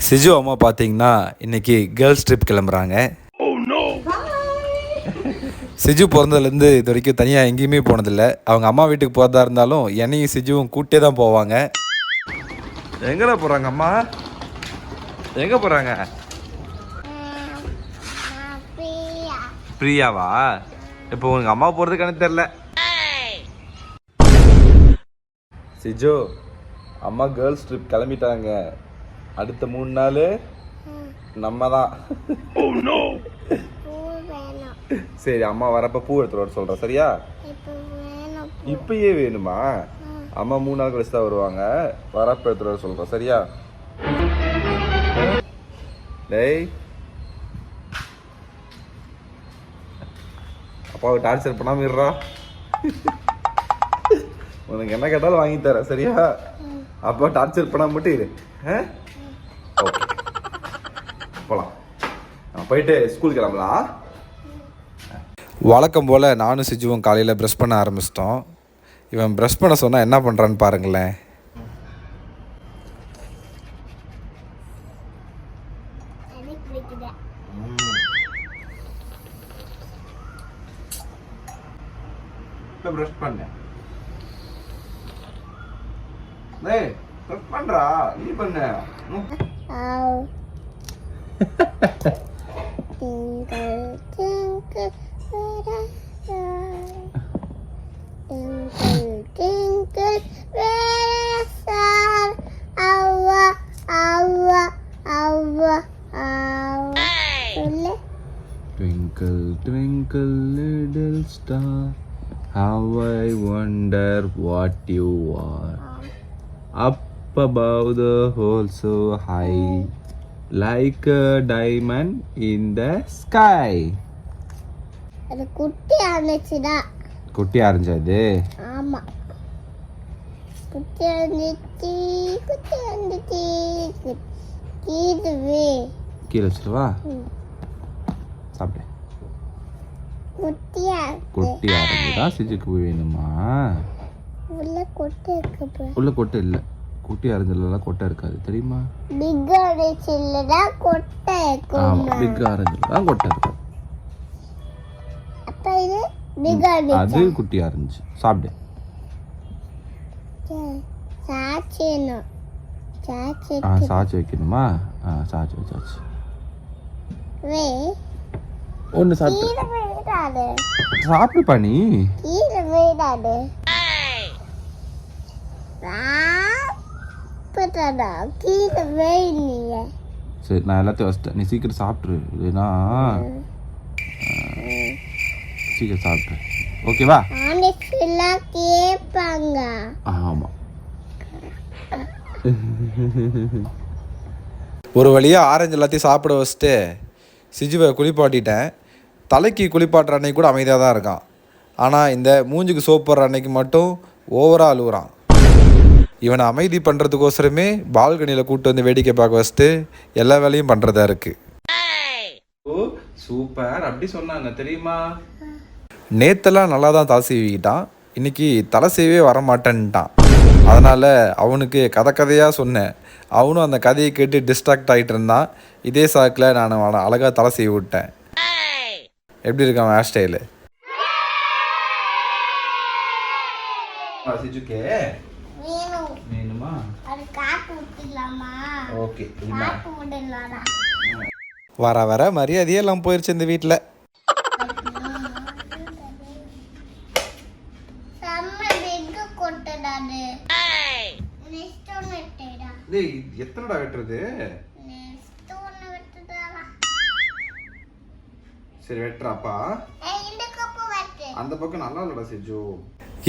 சிஜு அம்மா பார்த்தீங்கன்னா இன்றைக்கி கேர்ள்ஸ் ட்ரிப் கிளம்புறாங்க. சிஜு பிறந்ததுலேருந்து இது வரைக்கும் தனியாக எங்கேயுமே போனதில்லை. அவங்க அம்மா வீட்டுக்கு போகிறதா இருந்தாலும் என்னையும் சிஜுவும் கூட்டே தான் போவாங்க. எங்கே போகிறாங்க அம்மா? எங்கே போகிறாங்க? பிரியாவா? இப்போ உங்கள் அம்மா போகிறதுக்கு எனக்கு தெரில. சிஜு அம்மா கேர்ள்ஸ் ட்ரிப் கிளம்பிட்டாங்க. அடுத்த 3 நாள் நம்ம தான். சரி, அம்மா வரப்ப பூ எடுத்துட்டு வர சொல்கிறேன், சரியா? இப்பயே வேணுமா? அம்மா 3 நாள் கழிச்சு தான் வருவாங்க. வரப்ப எடுத்துட்டு வர சொல்கிறேன், சரியா? டேய், அப்பாவை டார்ச்சர் பண்ணாமல் இருறா. உனக்கு என்ன கேட்டாலும் வாங்கி தரேன், சரியா? அப்பா டார்ச்சர் பண்ணாம மட்டும் இரு. ஓகே, போகலாம். போயிட்டு ஸ்கூல் கிளம்பலாம். வழக்கம் போல் நானும் சிஜுவும் காலையில் ப்ரஷ் பண்ண ஆரம்பிச்சிட்டோம். இவன் ப்ரஷ் பண்ண சொன்னால் என்ன பண்ணுறான்னு பாருங்களேன். ப்ரஷ் பண்ணேன். டேய், ப்ரஷ் பண்றா, நீ பண்ண. Twinkle, twinkle, little star, how I wonder what you are. Up above the whole so high, like a diamond in the sky. அது குட்டி ஆரஞ்சுடா. குட்டி ஆரஞ்சது? ஆமா, குட்டி ஆரஞ்சு. கீழே வச்சிருவா. சாப்பிடு. குட்டி ஆரஞ்சு தான் சிஜுக்கு வேணுமா? உள்ள கொட்டை இருக்கு. உள்ள கொட்டை இல்லை. குட்டி ஆரஞ்சுலாம் கொட்டை இருக்காது, தெரியுமா? பிக் ஆரஞ்சுல தான் கொட்டை இருக்கும். ஆமா, பிக் ஆரஞ்சுல தான் கொட்டை இருக்கும். அப்ப இது பிக் ஆரஞ்சு. அது குட்டி ஆரஞ்சு. சாப்பிடு. சாச்சேனோ. சாச்சு வைக்கணுமா? சாச்சு வச்சாச்சு. வே ஒன்னு சாப்பிடு. கீழ விடாதே. சாப்பிடு பண்ணி. கீழ விடாதே. கீழ வேணிய. சரி, நான் எல்லாத்தையும் வச்சிட்டேன். நீ சீக்கிரம் சாப்பிட்ரு, இல்லைன்னா சீக்கிரம் சாப்பிட்ரு. ஓகேவா? கேட்பாங்க. ஆமா. ஒரு வழியாக ஆரஞ்சு எல்லாத்தையும் சாப்பிட வச்சுட்டு சிஜுவை குளிப்பாட்டிட்டேன். தலைக்கு குளிப்பாட்டுற அன்னைக்கு கூட அமைதியாக தான் இருக்கான். ஆனால் இந்த மூஞ்சுக்கு சோப்பு போடுற அன்னைக்கு மட்டும் ஓவராக அழுகுறான். இவனை அமைதி பண்ணுறதுக்கோசரமே பால்கனியில் கூப்பிட்டு வந்து வேடிக்கை பார்க்க வச்சுட்டு எல்லா வேலையும் பண்ணுறதா இருக்குது. ஓ சூப்பர், அப்படி சொன்னாங்க தெரியுமா? நேத்தெல்லாம் நல்லா தான் தலை சீவிக்கிட்டான். இன்றைக்கி தலை சீவே வரமாட்டேன்ட்டான். அதனால் அவனுக்கு கதையாக சொன்னேன். அவனும் அந்த கதையை கேட்டு டிஸ்ட்ராக்ட் ஆகிட்டு இருந்தான். இதே சாக்கில் நான் அவனை அழகாக தலை சீவி விட்டேன். எப்படி இருக்கான் ஹேர் ஸ்டைலு? வர வர மரியாதையெல்லாம் போயிடுச்சு இந்த வீட்டில். எத்தனைடா வெட்டுறது? சரி வெட்டுறாப்பா. அந்த பக்கம் நல்லா இல்லடா சிஜு.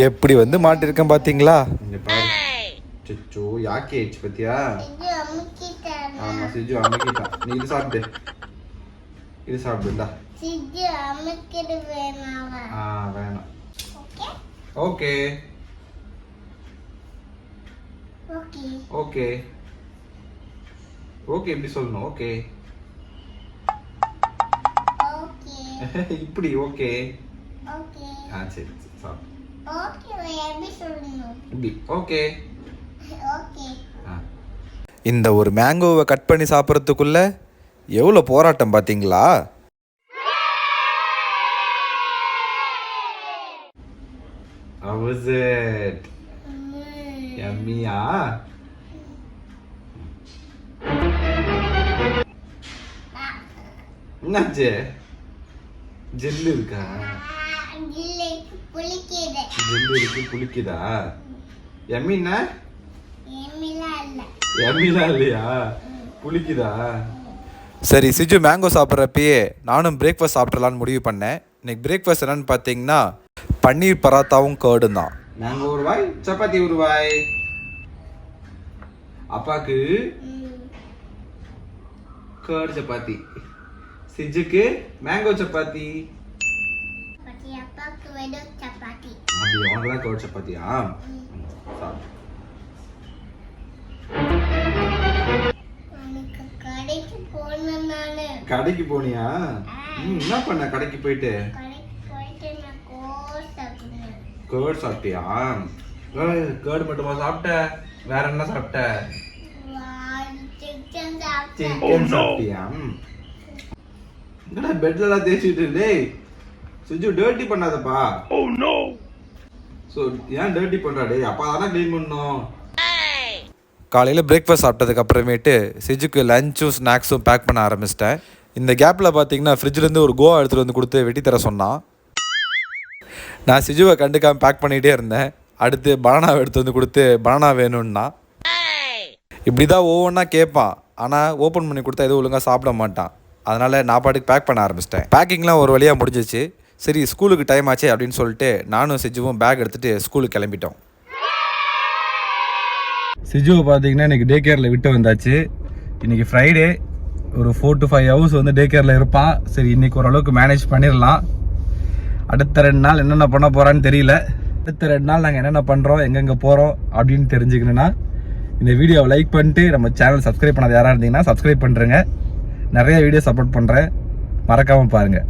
எப்படி வந்து மாட்டிருக்கேன் பாத்தீங்களா? இங்க பாரு சிச்சு, யாக்கே ஆயிடுச்சு பாத்தியா? ஆமா, சிஜு அமுக்கிட்டான். நீ இது சாப்பிடு, இது சாப்பிடுடா. சிஜு அமுக்கிடு வேணாம். வேணாம். ஓகே ஓகே ஓகே ஓகே இப்படி சொல்லணும். ஓகே இப்படி. Okay okay. சரி சாப்பிடு. ஓகே எப்படி சொல்லணும்? இப்படி. Okay okay. இந்த ஒரு மேங்கோவை கட் பண்ணி சாப்பிட்றதுக்குள்ள எவ்வளோ போராட்டம் பார்த்தீங்களா? How was it? Yummy-ஆ? என்னாச்சு? ஜெல்லு இருக்கா? ஜெல்லு இருக்கு, புளிக்குதா? யம்மின்னா? யம்மிலாம் இல்லையா? புளிக்குதா? சரி, சிஜு மேங்கோ சாப்பிட்றப்பயே நானும் பிரேக்ஃபாஸ்ட் சாப்பிட்றலான்னு முடிவு பண்ணேன். இன்னைக்கு பிரேக்ஃபாஸ்ட் என்னன்னு பார்த்தீங்கன்னா பன்னீர் பராத்தாவும் கேர்டும் தான். மேங்கோ ஒரு வாய், சப்பாத்தி ஒரு வாய். அப்பாக்கு கேர்டு சப்பாத்தி, சிஜுக்கு மேங்கோ சப்பாத்தி. அப்படியே உனக்குதான் கேர்டு சப்பாத்தியா? கடைக்கு போனியா? என்ன பண்ண கடைக்கு போயிட்டு? கேர்டு சாப்பிட்டியா? கேர்டு மட்டுமா சாப்பிட்ட? வேற என்ன சாப்பிட்ட? சிக்கன் சாப்பிட்டியா? என்னடா பெட்ல எல்லாம் தேய்ச்சிட்டு டேய் சுஜு டர்ட்டி பண்ணாதப்பா. Oh no. சோ ஏன் டர்ட்டி பண்றா டேய்? அப்பா தான க்ளீன் பண்ணனும். காலையில் பிரேக்ஃபாஸ்ட் சாப்பிட்டதுக்கு அப்புறமேட்டு சிஜுக்கு லஞ்சும் ஸ்நாக்ஸும் பேக் பண்ண ஆரம்பிச்சிட்டேன். இந்த கேப்பில் பார்த்தீங்கன்னா ஃப்ரிட்ஜ்லேருந்து ஒரு கோவா எடுத்துகிட்டு வந்து கொடுத்து வெட்டி தர சொன்னான். நான் சிஜுவை கண்டுக்காமல் பேக் பண்ணிகிட்டே இருந்தேன். அடுத்து பனானாவை எடுத்து வந்து கொடுத்து பனானா வேணும்னா இப்படி தான் ஒவ்வொன்றா கேட்பான். ஆனால் ஓப்பன் பண்ணி கொடுத்தா எதுவும் ஒழுங்காக சாப்பிட மாட்டான். அதனால் நான் பாட்டுக்கு பேக் பண்ண ஆரம்பிச்சிட்டேன். பேக்கிங்லாம் ஒரு வழியாக முடிஞ்சிச்சு. சரி ஸ்கூலுக்கு டைம் ஆச்சு அப்படின்னு சொல்லிட்டு நானும் சிஜுவும் பேக் எடுத்துகிட்டு ஸ்கூலுக்கு கிளம்பிட்டோம். சிஜுவை பார்த்தீங்கன்னா இன்றைக்கி டே கேரில் விட்டு வந்தாச்சு. இன்றைக்கி ஃப்ரைடே, ஒரு 4 to 5 hours வந்து டே கேரில் இருப்பான். சரி இன்றைக்கி ஓரளவுக்கு மேனேஜ் பண்ணிடலாம். அடுத்த 2 நாள் என்னென்ன பண்ண போகிறான்னு தெரியல. அடுத்த 2 நாள் நாங்கள் என்னென்ன பண்ணுறோம், எங்கெங்கே போகிறோம் அப்படின்னு தெரிஞ்சுக்கணுன்னா இந்த வீடியோவை லைக் பண்ணிட்டு நம்ம சேனல் சப்ஸ்கிரைப் பண்ணாத யாராக இருந்தீங்கன்னா சப்ஸ்கிரைப் பண்ணுறேங்க. நிறைய வீடியோ சப்போர்ட் பண்ணுறேன், மறக்காமல் பாருங்கள்.